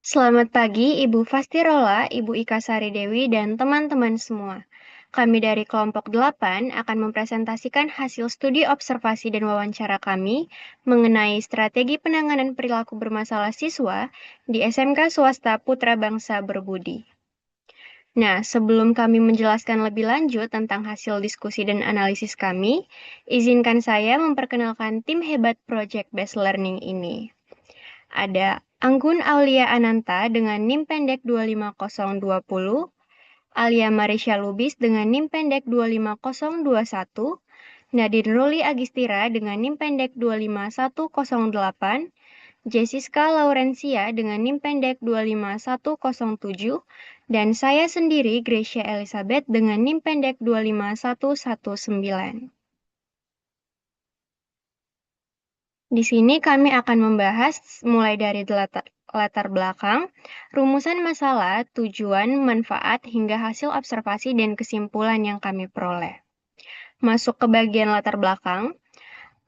Selamat pagi, Ibu Fastirola, Ibu Ika Sari Dewi, dan teman-teman semua. Kami dari kelompok 8 akan mempresentasikan hasil studi observasi dan wawancara kami mengenai strategi penanganan perilaku bermasalah siswa di SMK Swasta Putra Bangsa Berbudi. Nah, sebelum kami menjelaskan lebih lanjut tentang hasil diskusi dan analisis kami, izinkan saya memperkenalkan tim hebat Project Based Learning ini. Ada Anggun Aulia Ananta dengan NIM pendek 25020, Alia Marisha Lubis dengan NIM pendek 25021, Nadine Ruli Agistira dengan NIM pendek 25108, Jessica Laurencia dengan NIM pendek 25107, dan saya sendiri Gracia Elizabeth dengan NIM pendek 25119. Di sini kami akan membahas mulai dari latar belakang, rumusan masalah, tujuan, manfaat, hingga hasil observasi dan kesimpulan yang kami peroleh. Masuk ke bagian latar belakang,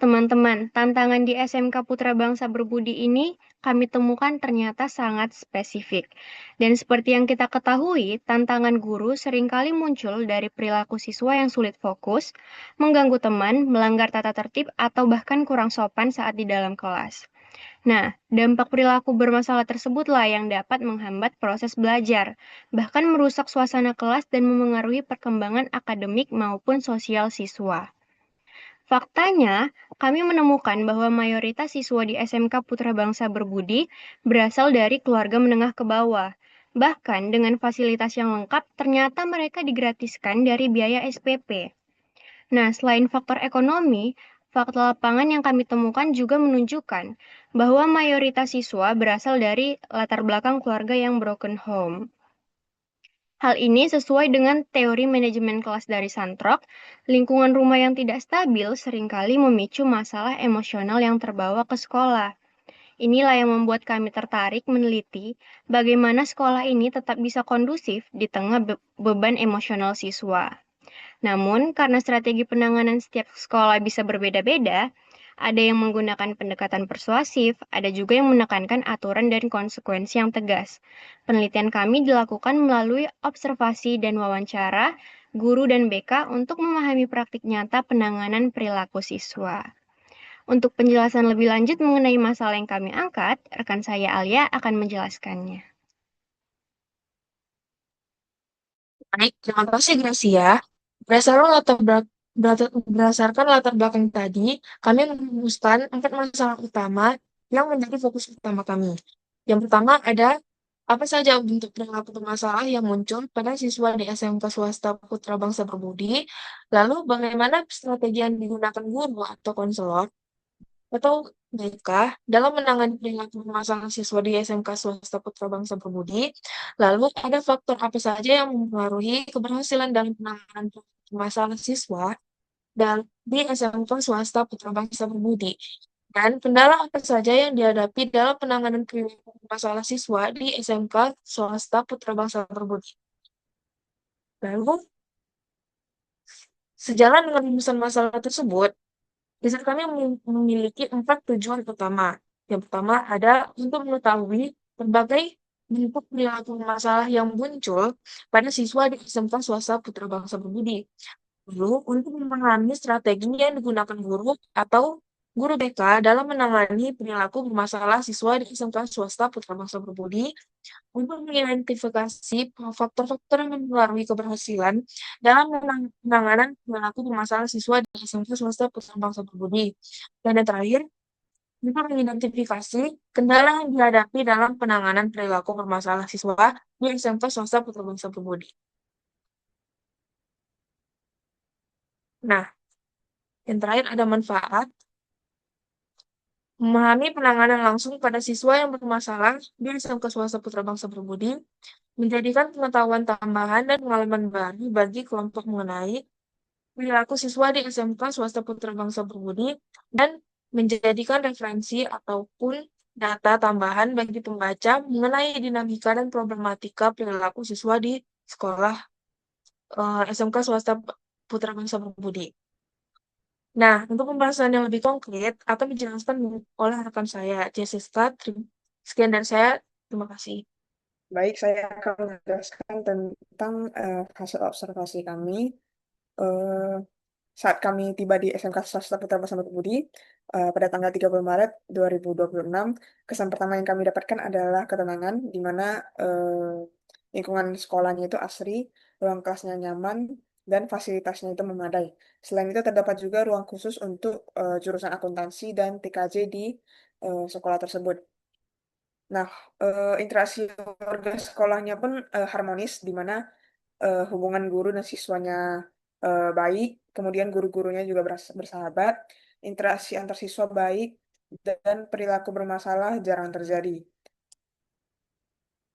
teman-teman, tantangan di SMK Putra Bangsa Berbudi ini kami temukan ternyata sangat spesifik. Dan seperti yang kita ketahui, tantangan guru seringkali muncul dari perilaku siswa yang sulit fokus, mengganggu teman, melanggar tata tertib, atau bahkan kurang sopan saat di dalam kelas. Nah, dampak perilaku bermasalah tersebutlah yang dapat menghambat proses belajar, bahkan merusak suasana kelas dan memengaruhi perkembangan akademik maupun sosial siswa. Faktanya, kami menemukan bahwa mayoritas siswa di SMK Putra Bangsa Berbudi berasal dari keluarga menengah ke bawah. Bahkan dengan fasilitas yang lengkap, ternyata mereka digratiskan dari biaya SPP. Nah, selain faktor ekonomi, fakta lapangan yang kami temukan juga menunjukkan bahwa mayoritas siswa berasal dari latar belakang keluarga yang broken home. Hal ini sesuai dengan teori manajemen kelas dari Santrok, lingkungan rumah yang tidak stabil seringkali memicu masalah emosional yang terbawa ke sekolah. Inilah yang membuat kami tertarik meneliti bagaimana sekolah ini tetap bisa kondusif di tengah beban emosional siswa. Namun, karena strategi penanganan setiap sekolah bisa berbeda-beda, ada yang menggunakan pendekatan persuasif, ada juga yang menekankan aturan dan konsekuensi yang tegas. Penelitian kami dilakukan melalui observasi dan wawancara guru dan BK untuk memahami praktik nyata penanganan perilaku siswa. Untuk penjelasan lebih lanjut mengenai masalah yang kami angkat, rekan saya Alia akan menjelaskannya. Baik, terima kasih Gracia. Berdasarkan berdasarkan latar belakang tadi, kami merumuskan 4 masalah utama yang menjadi fokus utama kami. Yang pertama ada apa saja bentuk perilaku bermasalah yang muncul pada siswa di SMK Swasta Putra Bangsa Berbudi, lalu bagaimana strategi yang digunakan guru atau konselor atau mereka dalam menangani perilaku masalah siswa di SMK Swasta Putra Bangsa Berbudi. Lalu ada faktor apa saja yang mempengaruhi keberhasilan dalam penanganan masalah siswa dan di SMK Swasta Putra Bangsa Berbudi. Dan kendala apa saja yang dihadapi dalam penanganan perilaku masalah siswa di SMK Swasta Putra Bangsa Berbudi. Lalu, sejalan dengan rumusan masalah tersebut, riset kami memiliki 4 tujuan utama. Yang pertama ada untuk mengetahui berbagai bentuk perilaku masalah yang muncul pada siswa di SMK Swasta Putra Bangsa Berbudi. Lalu, untuk memahami strategi yang digunakan guru atau guru BK dalam menangani perilaku bermasalah siswa di SMK Swasta Putra Bangsa Berbudi, untuk mengidentifikasi faktor-faktor yang mempengaruhi keberhasilan dalam penanganan perilaku bermasalah siswa di SMK Swasta Putra Bangsa Berbudi. Dan yang terakhir, untuk mengidentifikasi kendala yang dihadapi dalam penanganan perilaku bermasalah siswa di SMK Swasta Putra Bangsa Berbudi. Nah, yang terakhir ada manfaat. Memahami penanganan langsung pada siswa yang bermasalah di SMK Swasta Putra Bangsa Berbudi menjadikan pengetahuan tambahan dan pengalaman baru bagi kelompok mengenai perilaku siswa di SMK Swasta Putra Bangsa Berbudi dan menjadikan referensi ataupun data tambahan bagi pembaca mengenai dinamika dan problematika perilaku siswa di sekolah SMK Swasta Putra Bangsa Berbudi. Nah, untuk pembahasan yang lebih konkret akan dijelaskan oleh rekan saya, Jessica. Sekian dari saya. Terima kasih. Baik, saya akan menjelaskan tentang hasil observasi kami eh, saat kami tiba di SMK Swasta Putra Bersama Budi pada tanggal 30 Maret 2026. Kesan pertama yang kami dapatkan adalah ketenangan, di mana lingkungan sekolahnya itu asri, ruang kelasnya nyaman, dan fasilitasnya itu memadai. Selain itu terdapat juga ruang khusus untuk jurusan akuntansi dan TKJ di sekolah tersebut. Nah, interaksi warga sekolahnya pun harmonis, di mana hubungan guru dan siswanya baik, kemudian guru-gurunya juga bersahabat, interaksi antar siswa baik, dan perilaku bermasalah jarang terjadi.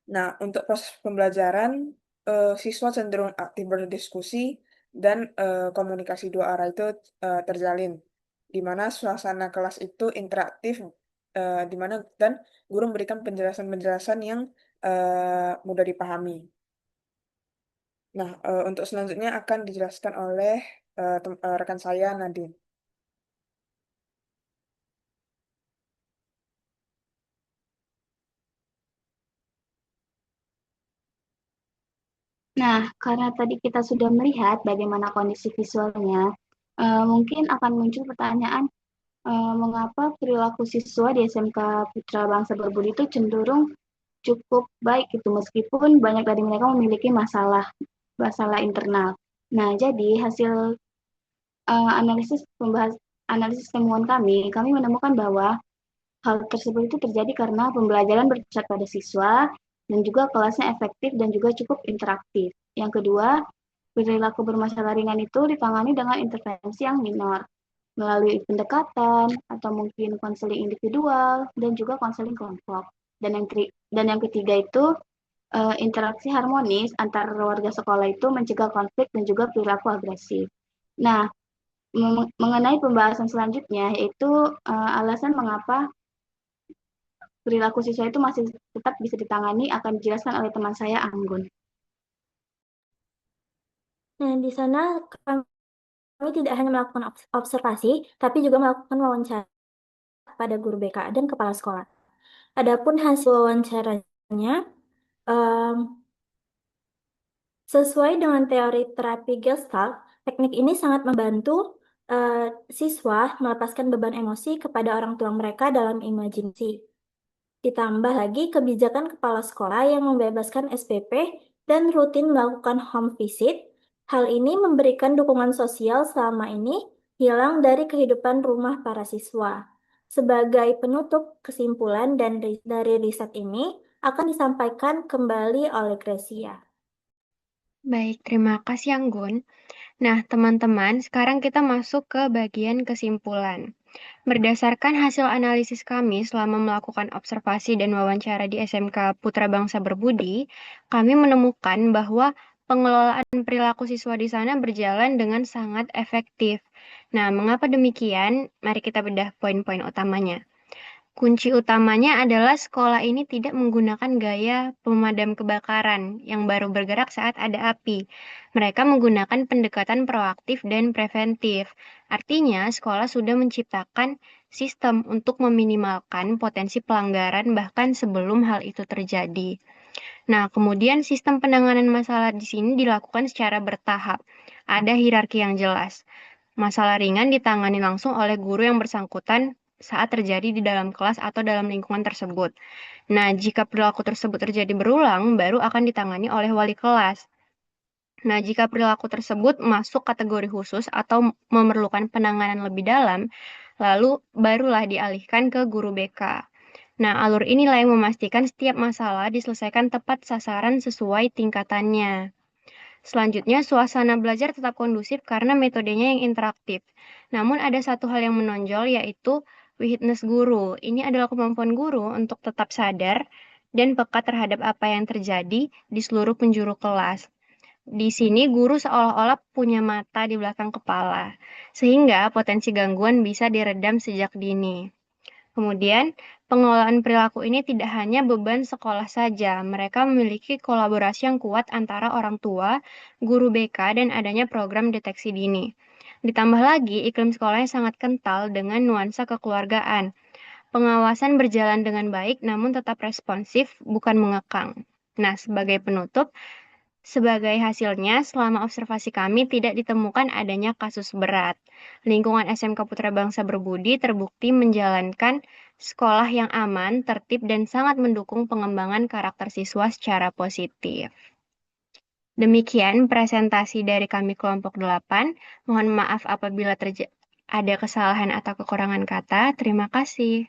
Nah, untuk proses pembelajaran, siswa cenderung aktif berdiskusi dan komunikasi dua arah itu terjalin, di mana suasana kelas itu interaktif, di mana dan guru memberikan penjelasan-penjelasan yang mudah dipahami. Nah, untuk selanjutnya akan dijelaskan oleh rekan saya, Nadine. Nah, karena tadi kita sudah melihat bagaimana kondisi visualnya, mungkin akan muncul pertanyaan, mengapa perilaku siswa di SMK Putra Bangsa Berbudi itu cenderung cukup baik gitu, meskipun banyak dari mereka memiliki masalah internal. Nah, jadi hasil uh, analisis pembahas analisis temuan kami menemukan bahwa hal tersebut itu terjadi karena pembelajaran berpusat pada siswa dan juga kelasnya efektif dan juga cukup interaktif. Yang kedua, perilaku bermasalah ringan itu ditangani dengan intervensi yang minor melalui pendekatan atau mungkin konseling individual dan juga konseling kelompok. Dan yang ketiga itu interaksi harmonis antar warga sekolah itu mencegah konflik dan juga perilaku agresif. Nah, mengenai pembahasan selanjutnya yaitu alasan mengapa perilaku siswa itu masih tetap bisa ditangani akan dijelaskan oleh teman saya Anggun. Nah, di sana kami tidak hanya melakukan observasi, tapi juga melakukan wawancara pada guru BK dan kepala sekolah. Adapun hasil wawancaranya, sesuai dengan teori terapi Gestalt, teknik ini sangat membantu siswa melepaskan beban emosi kepada orang tua mereka dalam imajinasi. Ditambah lagi kebijakan kepala sekolah yang membebaskan SPP dan rutin melakukan home visit. Hal ini memberikan dukungan sosial selama ini hilang dari kehidupan rumah para siswa. Sebagai penutup kesimpulan dari riset ini akan disampaikan kembali oleh Gracia. Baik, terima kasih Anggun. Nah, teman-teman, sekarang kita masuk ke bagian kesimpulan. Berdasarkan hasil analisis kami selama melakukan observasi dan wawancara di SMK Putra Bangsa Berbudi, kami menemukan bahwa pengelolaan perilaku siswa di sana berjalan dengan sangat efektif. Nah, mengapa demikian? Mari kita bedah poin-poin utamanya. Kunci utamanya adalah sekolah ini tidak menggunakan gaya pemadam kebakaran yang baru bergerak saat ada api. Mereka menggunakan pendekatan proaktif dan preventif. Artinya, sekolah sudah menciptakan sistem untuk meminimalkan potensi pelanggaran bahkan sebelum hal itu terjadi. Nah, kemudian sistem penanganan masalah di sini dilakukan secara bertahap. Ada hierarki yang jelas. Masalah ringan ditangani langsung oleh guru yang bersangkutan saat terjadi di dalam kelas atau dalam lingkungan tersebut. Nah, jika perilaku tersebut terjadi berulang, baru akan ditangani oleh wali kelas. Nah, jika perilaku tersebut masuk kategori khusus atau memerlukan penanganan lebih dalam, lalu barulah dialihkan ke guru BK. Nah, alur inilah yang memastikan setiap masalah diselesaikan tepat sasaran sesuai tingkatannya. Selanjutnya, suasana belajar tetap kondusif karena metodenya yang interaktif. Namun ada satu hal yang menonjol yaitu witness guru. Ini adalah kemampuan guru untuk tetap sadar dan peka terhadap apa yang terjadi di seluruh penjuru kelas. Di sini guru seolah-olah punya mata di belakang kepala, sehingga potensi gangguan bisa diredam sejak dini. Kemudian, pengelolaan perilaku ini tidak hanya beban sekolah saja, mereka memiliki kolaborasi yang kuat antara orang tua, guru BK, dan adanya program deteksi dini. Ditambah lagi, iklim sekolahnya sangat kental dengan nuansa kekeluargaan. Pengawasan berjalan dengan baik namun tetap responsif, bukan mengekang. Nah, sebagai penutup, sebagai hasilnya, selama observasi kami tidak ditemukan adanya kasus berat. Lingkungan SMK Putra Bangsa Berbudi terbukti menjalankan sekolah yang aman, tertib, dan sangat mendukung pengembangan karakter siswa secara positif. Demikian presentasi dari kami kelompok 8. Mohon maaf apabila ada kesalahan atau kekurangan kata. Terima kasih.